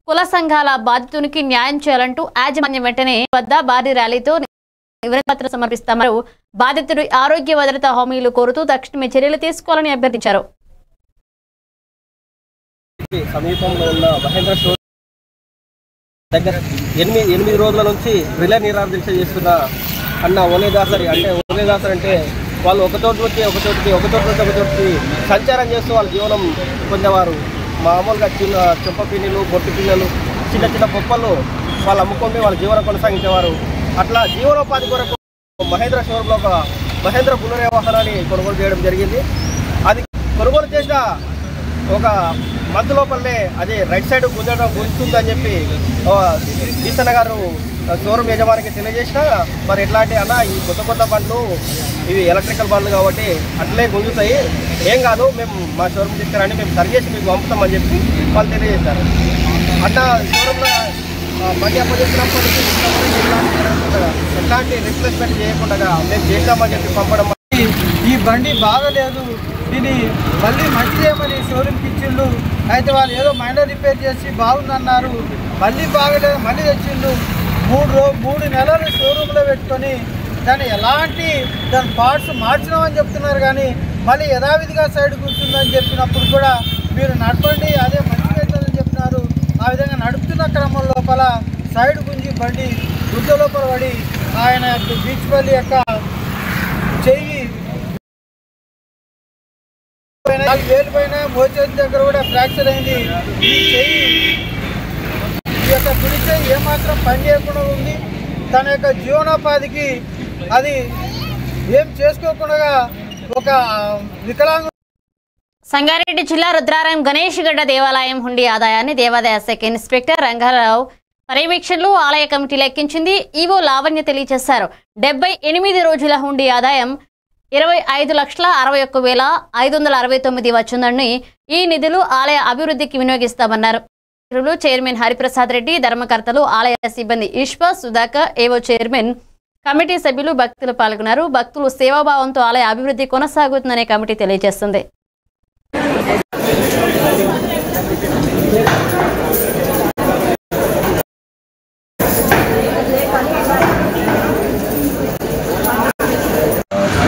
కుల సంఘాల బాధితునికి న్యాయం చేయాలంటూ యాజమాన్యం వెంటనే వద్ద భారీ ర్యాలీతో వినతిపత్రం సమర్పిస్తున్నారు. బాధితుడి ఆరోగ్య భద్రతా హామీలు కోరుతూ తక్షణమే చర్యలు తీసుకోవాలని అభ్యర్థించారు. సమీపంలో ఉన్న మహేంద్ర షోరూమ్ దగ్గర 8 రోజుల నుంచి రిలే నిరాహార దీక్ష చేస్తున్న అన్న ఓలేదాసరి అంటే వాళ్ళు ఒక చోటు నుంచి ఒక చోటుకి సంచారం చేస్తూ వాళ్ళ జీవనం పొందేవారు. మామూలుగా చెంప పిన్నులు, బొట్టు పిల్లలు, చిన్న చిన్న పొప్పలు వాళ్ళు అమ్ముకొని వాళ్ళ జీవనం కొనసాగించేవారు. అట్లా జీవనోపాధి కొరకు మహేంద్ర షోరూంలో ఒక మహేంద్ర బుల్లెరో వాహనాన్ని కొనుగోలు చేయడం జరిగింది. అది కొనుగోలు చేసిన ఒక మంత్ లోపలనే అది రైట్ సైడ్ గుంజుతుందని చెప్పి ఈసన్న గారు షోరూమ్ యజమానికి తెలియజేసినా మరి ఎట్లా అంటే అన్న ఈ కొత్త బండ్లు ఇవి ఎలక్ట్రికల్ బండ్లు కాబట్టి అట్లే గుంజుతాయి, ఏం కాదు మేము మా షోరూమ్ తీసుకురండి, మేము సరి చేసి మీకు పంపుతామని చెప్పి వాళ్ళు తెలియజేశారు. అట్లా షోరూంలో బండి అప్పచెప్పినప్పటి నుంచి ఎట్లాంటి రిప్లేస్మెంట్ చేయకుండా మేము చేస్తామని చెప్పి పంపడం. ఈ బండి బాగలేదు, దీన్ని మళ్ళీ మంచి చేయమని షోరూమ్కి ఇచ్చిండు. అయితే వాళ్ళు ఏదో మైనర్ రిపేర్ చేసి బాగుందన్నారు, మళ్ళీ బాగలేదు, మళ్ళీ తెచ్చిండు. 3 నెలలు షోరూంలో పెట్టుకొని దాన్ని దాని పార్ట్స్ మార్చినామని చెప్తున్నారు. కానీ మళ్ళీ యథావిధిగా సైడ్ కూర్చుందని చెప్పినప్పుడు కూడా మీరు నడపండి అదే మంచిగా అవుతుందని చెప్తున్నారు. ఆ విధంగా నడుపుతున్న క్రమం లోపల సైడ్ గుంజి బండి గుడ్డ లోపల పడి ఆయన బీచ్ పల్లి యొక్క చెయ్యి వేలు పైన మోచేతి దగ్గర కూడా ఫ్రాక్చర్ అయింది. ఈ చెయ్యి ఈ యొక్క కుడి చెయ్యి ఏమాత్రం పని చేయకుండా ఉంది. తన యొక్క జీవనోపాధికి అది ఏం చేసుకోకుండా ఒక వికలాంగ. సంగారెడ్డి జిల్లా రుద్రారం గణేష్ గడ్డ దేవాలయం హుండీ ఆదాయాన్ని దేవాదాయ శాఖ ఇన్స్పెక్టర్ రంగారావు పర్యవేక్షణలో ఆలయ కమిటీ లెక్కించింది. ఈవో లావణ్య తెలియజేశారు. 78 రోజుల హుండీ ఆదాయం 25,61,569 వచ్చిందని, ఈ నిధులు ఆలయ అభివృద్ధికి వినియోగిస్తామన్నారు. చైర్మన్ హరిప్రసాద్ రెడ్డి, ధర్మకర్తలు, ఆలయ సిబ్బంది ఈశ్వర్, సుధాకర్, ఏవో చైర్మన్, కమిటీ సభ్యులు, భక్తులు పాల్గొన్నారు. భక్తులు సేవాభావంతో ఆలయ అభివృద్ధి కొనసాగుతుందని కమిటీ తెలియజేస్తుంది.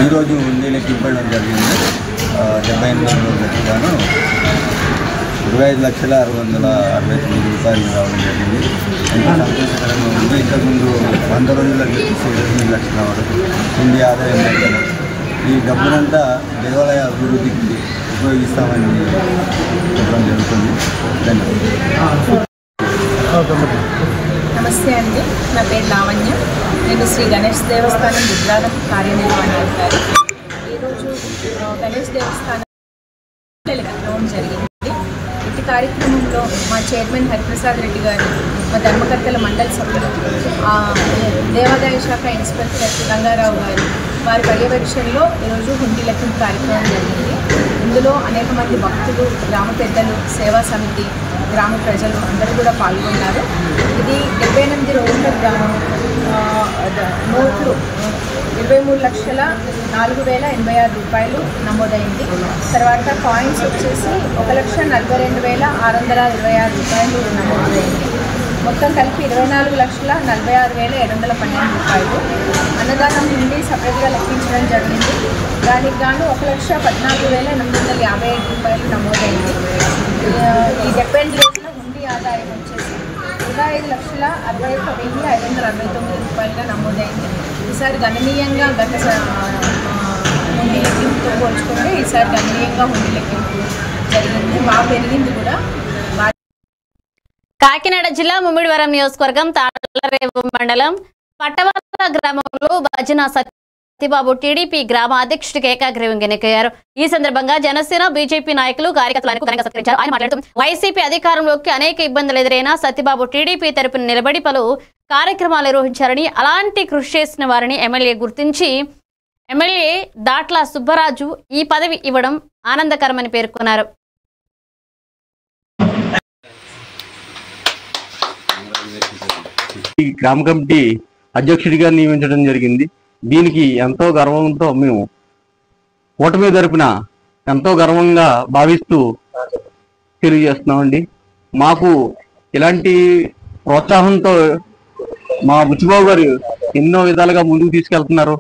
ఈరోజు ఉండేలకి ఇవ్వడం జరిగింది. 78 రోజులకు గాను 25,669 రూపాయలు రావడం జరిగింది. ఎంతో సంతోషకరంగా ఉంది. ఇంతకుముందు 100 రోజులకు 8 లక్షల వరకు ఉండి ఆదాయం జరిగింది. ఈ డబ్బునంతా దేవాలయ అభివృద్ధికి ఉపయోగిస్తామని చెప్పడం జరుగుతుంది. నమస్తే అండి, నా పేరు లావణ్య. నేను శ్రీ గణేష్ దేవస్థానం రుద్రారం కార్యనిర్వహణాధికారి. ఈరోజు గణేష్ దేవస్థానం జరిగింది. ఇటు కార్యక్రమంలో మా చైర్మన్ హరిప్రసాద్ రెడ్డి గారు, మా ధర్మకర్తల మండలి సభ్యులు, దేవాదాయ శాఖ ఇన్స్పెక్టర్ రంగారావు గారు వారి పర్యవేక్షణలో ఈరోజు హుండీ లెక్కింపు కార్యక్రమం జరిగింది. ఇందులో అనేక మంది భక్తులు, గ్రామ పెద్దలు, సేవా సమితి, గ్రామ ప్రజలు అందరూ కూడా పాల్గొన్నారు. ఇది 78 రోజుల నోట్లు 23,04,086 రూపాయలు నమోదైంది. తర్వాత కాయిన్స్ వచ్చేసి 1,42,626 రూపాయలు నమోదైంది. మొత్తం కలిపి 24,46,712 రూపాయలు. అన్నదానం నుండి సపరేట్గా లెక్కించడం జరిగింది. దానికి గాను 1,14,855 రూపాయలు నమోదైంది. ఈ 78 రోజుల హుండీ ఆదాయం వచ్చేసి 25,61,569 రూపాయలుగా నమోదైంది. ఈసారి గణనీయంగా గత హుండీ లెక్కింపుతో పోల్చుకుంటే ఈసారి గణనీయంగా హుండీ లెక్కింపు జరిగింది, బాగా పెరిగింది కూడా. కాకినాడ జిల్లా ముమ్మిడివరం నియోజకవర్గం తాళరేవు మండలం పట్టవల గ్రామంలో భజన సత్యబాబు టీడీపీ గ్రామ అధ్యక్షుడికి ఏకాగ్రీవంగా ఎన్నికయ్యారు. ఈ సందర్భంగా జనసేన, బీజేపీ నాయకులు, కార్యకర్తలను ఘనంగా సత్కరించారు. ఆయన మాట్లాడుతూ వైసీపీ అధికారంలోకి అనేక ఇబ్బందులు ఎదురైనా సత్యబాబు టీడీపీ తరపున నిలబడి పలు కార్యక్రమాలు నిర్వహించారని, అలాంటి కృషి చేసిన వారిని ఎమ్మెల్యే గుర్తించి ఎమ్మెల్యే దాట్ల సుబ్బరాజు ఈ పదవి ఇవ్వడం ఆనందకరమని పేర్కొన్నారు. ఈ గ్రామ కమిటీ అధ్యక్షుడిగా నియమించడం జరిగింది. దీనికి ఎంతో గర్వంతో మేము కూటమి తరపున ఎంతో గర్వంగా భావిస్తూ తెలియజేస్తున్నామండి. మాకు ఇలాంటి ప్రోత్సాహంతో మా బుచ్చిబాబు గారు ఎన్నో విధాలుగా ముందుకు తీసుకెళ్తున్నారు.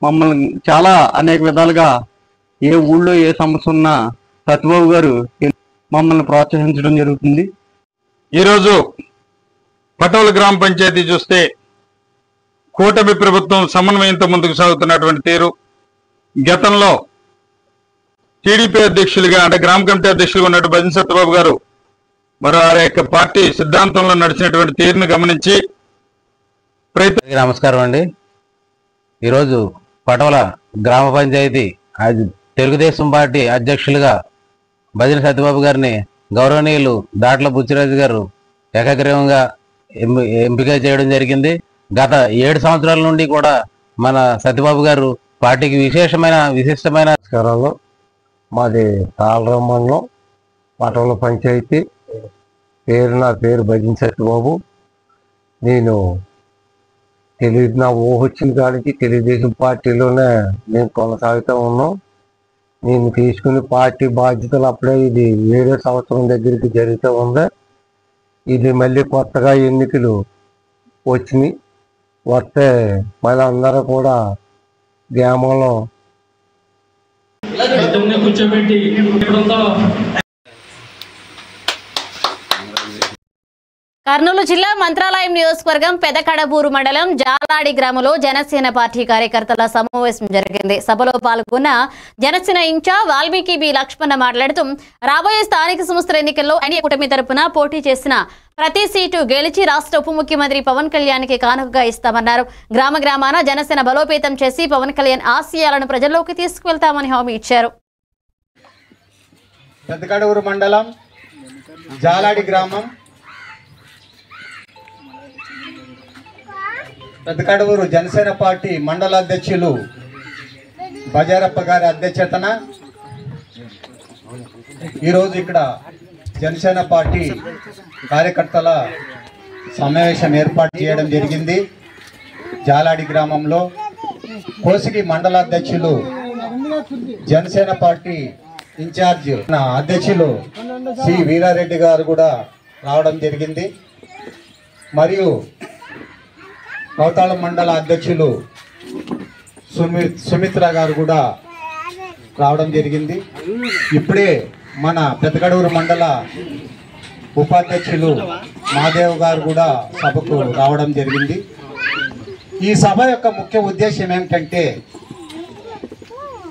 మమ్మల్ని చాలా అనేక విధాలుగా ఏ ఊళ్ళో ఏ సమస్య ఉన్నా సత్యబాబు గారు మమ్మల్ని ప్రోత్సహించడం జరుగుతుంది. ఈరోజు పటోల గ్రామ పంచాయతీ చూస్తే కూటమి ప్రభుత్వం సమన్వయంతో ముందుకు సాగుతున్నటువంటి తీరు, గతంలో టీడీపీ అధ్యక్షులుగా అంటే గ్రామ కమిటీ అధ్యక్షులుగా ఉన్నట్టు భజన సత్యబాబు గారు మరి వారి యొక్క పార్టీ సిద్ధాంతంలో నడిచినటువంటి తీరును గమనించి నమస్కారం అండి. ఈరోజు పటోల గ్రామ పంచాయతీ తెలుగుదేశం పార్టీ అధ్యక్షులుగా భజన సత్యబాబు గారిని గౌరవనీయులు దాట్ల బుచ్చిరాజు గారు ఏకగ్రీవంగా ఎంపిక చేయడం జరిగింది. గత 7 సంవత్సరాల నుండి కూడా మన సత్యబాబు గారు పార్టీకి విశిష్టమైన నమస్కారాలు. మాది తాళరాం మండలం పటోల పంచాయతీ. నా పేరు భజన సత్యబాబు. నేను నా ఊహ వచ్చిన కాడికి తెలుగుదేశం పార్టీలోనే మేము కొనసాగుతూ ఉన్నాం. నేను తీసుకుని పార్టీ బాధ్యతలు అప్పుడే ఇది 7వ సంవత్సరం దగ్గరికి జరుగుతూ ఉంది. ఇది మళ్ళీ కొత్తగా ఎన్నికలు వచ్చినాయి. వస్తే మళ్ళీ అందరూ కూడా గ్రామంలో కూర్చోబెట్టి కర్నూలు జిల్లా మంత్రాలయం నియోజకవర్గం పెదకడబూరు మండలం జాలాడి గ్రామంలో జనసేన పార్టీ కార్యకర్తల సమావేశం జరిగింది. సభలో పాల్గొన్న జనసేన ఇన్ఛార్జ్ వాల్మీకి బి లక్ష్మణ మాట్లాడుతూ రాబోయే స్థానిక సంస్థల ఎన్నికల్లో ఎన్డీఏ కూటమి తరపున పోటీ చేసిన ప్రతి సీటు గెలిచి రాష్ట్ర ఉప ముఖ్యమంత్రి పవన్ కళ్యాణ్కి కానుకగా ఇస్తామన్నారు. గ్రామాన జనసేన బలోపేతం చేసి పవన్ కళ్యాణ్ ఆశయాలను ప్రజల్లోకి తీసుకువెళ్తామని హామీ ఇచ్చారు. పెదకడూరు మండలం జాలాడి గ్రామం పెదకడూరు జనసేన పార్టీ మండల అధ్యక్షులు బజారప్ప గారి అధ్యక్షతన ఈరోజు ఇక్కడ జనసేన పార్టీ కార్యకర్తల సమావేశం ఏర్పాటు చేయడం జరిగింది. జాలాడి గ్రామంలో కోసిగి మండల అధ్యక్షులు జనసేన పార్టీ ఇన్ఛార్జ్ అధ్యక్షులు సి వీరారెడ్డి గారు కూడా రావడం జరిగింది. మరియు కౌతాళ మండల అధ్యక్షులు సుమిత్ర గారు కూడా రావడం జరిగింది. ఇప్పుడే మన పెదకడూరు మండల ఉపాధ్యక్షులు మాదేవ్ గారు కూడా సభకు రావడం జరిగింది. ఈ సభ యొక్క ముఖ్య ఉద్దేశం ఏమిటంటే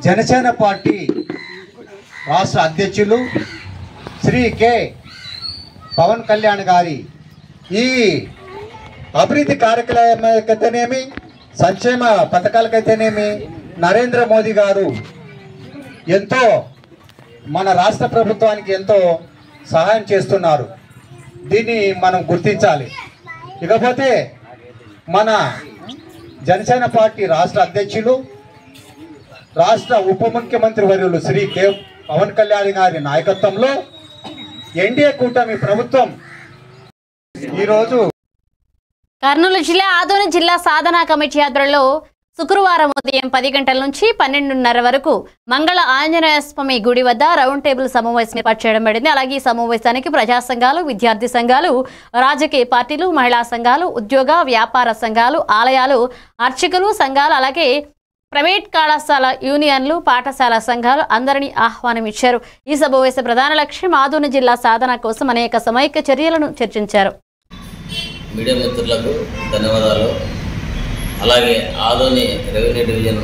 జనసేన పార్టీ రాష్ట్ర అధ్యక్షులు శ్రీ కె పవన్ కళ్యాణ్ గారి ఈ అభివృద్ధి కార్యక్రమాలకైతేనేమి సంక్షేమ పథకాలకైతేనేమి నరేంద్ర మోదీ గారు ఎంతో మన రాష్ట్ర ప్రభుత్వానికి ఎంతో సహాయం చేస్తున్నారు. దీన్ని మనం గుర్తించాలి. ఇకపోతే మన జనసేన పార్టీ రాష్ట్ర అధ్యక్షులు రాష్ట్ర ఉప ముఖ్యమంత్రి వర్యులు శ్రీ కె పవన్ కళ్యాణ్ గారి నాయకత్వంలో ఎన్డీఏ కూటమి ప్రభుత్వం ఈరోజు కర్నూలు జిల్లా ఆదోని జిల్లా సాధనా కమిటీ ఆధ్వర్యంలో శుక్రవారం ఉదయం 10 గంటల నుంచి 12:30 వరకు మంగళ ఆంజనేయ స్వామి గుడి వద్ద రౌండ్ టేబుల్ సమావేశం ఏర్పాటు చేయడం జరిగింది. అలాగే ఈ సమావేశానికి ప్రజా సంఘాలు, విద్యార్థి సంఘాలు, రాజకీయ పార్టీలు, మహిళా సంఘాలు, ఉద్యోగ వ్యాపార సంఘాలు, ఆలయాలు, అర్చకులు సంఘాలు, అలాగే ప్రైవేట్ కళాశాల యూనియన్లు, పాఠశాల సంఘాలు అందరినీ ఆహ్వానం ఇచ్చారు. ఈ సమావేశ ప్రధాన లక్ష్యం ఆదోని జిల్లా సాధన కోసం అనేక సమైక్య చర్యలను చర్చించారు. మీడియా మిత్రులకు ధన్యవాదాలు. అలాగే ఆదోని రెవెన్యూ డివిజన్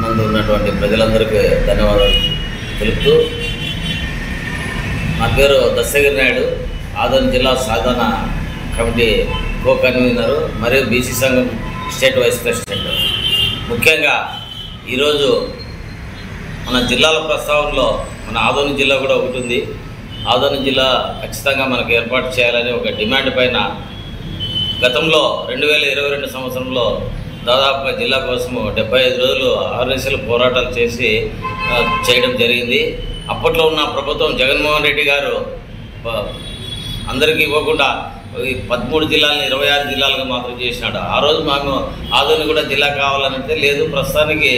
నందు ఉన్నటువంటి ప్రజలందరికీ ధన్యవాదాలు తెలుపుతూ, నా పేరు దశగిరి నాయుడు, ఆదోని జిల్లా సాధన కమిటీ కో కన్వీనరు మరియు బీసీ సంఘం స్టేట్ వైస్ ప్రెసిడెంట్. ముఖ్యంగా ఈరోజు మన జిల్లాల ప్రస్తావనలో మన ఆదోని జిల్లా కూడా ఒకటి ఉంది. ఆదోని జిల్లా ఖచ్చితంగా మనకు ఏర్పాటు చేయాలని ఒక డిమాండ్ పైన గతంలో 2022 సంవత్సరంలో దాదాపుగా జిల్లా కోసము 75 రోజులు ఆర్ఎస్ఎల్ పోరాటాలు చేయడం జరిగింది. అప్పట్లో ఉన్న ప్రభుత్వం జగన్మోహన్ రెడ్డి గారు అందరికీ ఇవ్వకుండా 13 జిల్లాలను 26 జిల్లాలుగా మాత్రం చేసినాడు. ఆ రోజు మేము ఆదోని కూడా జిల్లా కావాలంటే లేదు, ప్రస్తుతానికి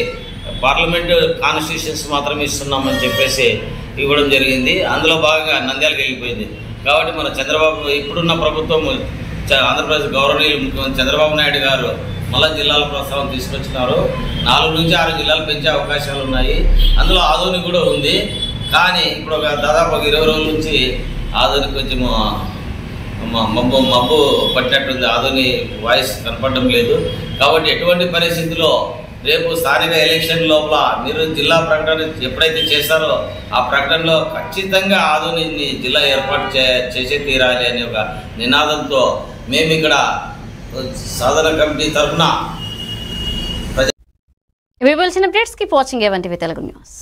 పార్లమెంటు కాన్స్టిట్యూషన్స్ మాత్రం ఇస్తున్నామని చెప్పేసి ఇవ్వడం జరిగింది. అందులో భాగంగా నంద్యాలకు వెళ్ళిపోయింది. కాబట్టి మన చంద్రబాబు ఇప్పుడున్న ప్రభుత్వం ఆంధ్రప్రదేశ్ గౌరవనీయులు ముఖ్యమంత్రి చంద్రబాబు నాయుడు గారు మళ్ళా జిల్లాల ప్రస్తావన తీసుకొచ్చినారు. 4 నుంచి 6 జిల్లాలు పెంచే అవకాశాలు ఉన్నాయి. అందులో ఆదోని కూడా ఉంది. కానీ ఇప్పుడు ఒక దాదాపు 20 రోజుల నుంచి ఆదోని కొంచెం మబ్బు పట్టినట్టుంది. ఆదోని వాయిస్ కనపడడం లేదు. కాబట్టి ఎటువంటి పరిస్థితుల్లో రేపు స్థానిక ఎలక్షన్ లోపల మీరు జిల్లా ప్రకటన ఎప్పుడైతే చేస్తారో ఆ ప్రకటనలో ఖచ్చితంగా ఆదోనిని జిల్లా ఏర్పాటు చేసే తీరాలి అనే ఒక నినాదంతో మేము ఇక్కడ సాధన కమిటీ తరఫున వాచింగ్ ఏవంటివి తెలుగు న్యూస్.